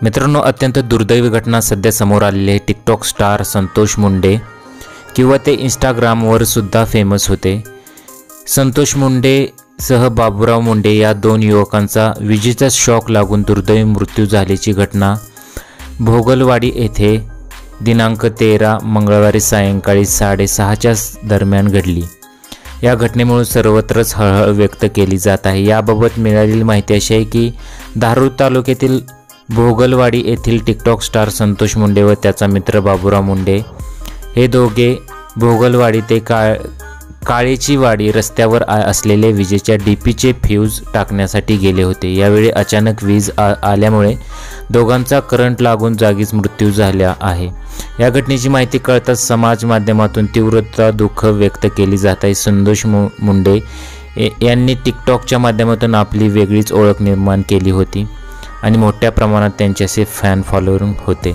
मित्रांनो, अत्यंत दुर्दैवी घटना सध्या समोर आलेली आहे। टिकटॉक स्टार संतोष मुंडे किंवा ते इंस्टाग्रामवर सुद्धा फेमस होते। संतोष मुंडे सह बाबूराव मुंडे या दोन युवकांचा विजेचा शॉक लागून दुर्दैवी मृत्यू झाल्याची घटना भोगलवाडी येथे दिनांक 13 मंगळवारी सायंकाळी 6:30च्या दरम्यान घडली। या घटनेमुळे सर्वत्रच हळहळ व्यक्त केली जात आहे। याबाबत मिळालेली माहिती अशी आहे की धारूर तालुक्यातील भोगलवाडी येथील टिकटॉक स्टार संतोष मुंडे व त्याचा मित्र बाबूराव मुंडे हे दोघे भोगलवाडी ते काळेची वाडी रस्त्यावर असलेले विजेच्या डीपीचे फ्यूज टाकण्यासाठी गेले होते। यावेळी अचानक वीज आल्यामुळे दोघांचा करंट लागून जागीच मृत्यू झाला आहे। या घटनेची माहिती कळताच समाज माध्यमातून तीव्र दुःख व्यक्त केली जात आहे। संतोष मुंडे यांनी टिकटॉकच्या माध्यमातून आपली वेगळीच ओळख निर्माण केली होती आणि मोठ्या प्रमाणात त्यांचे असे फॅन फॉलोअर होते।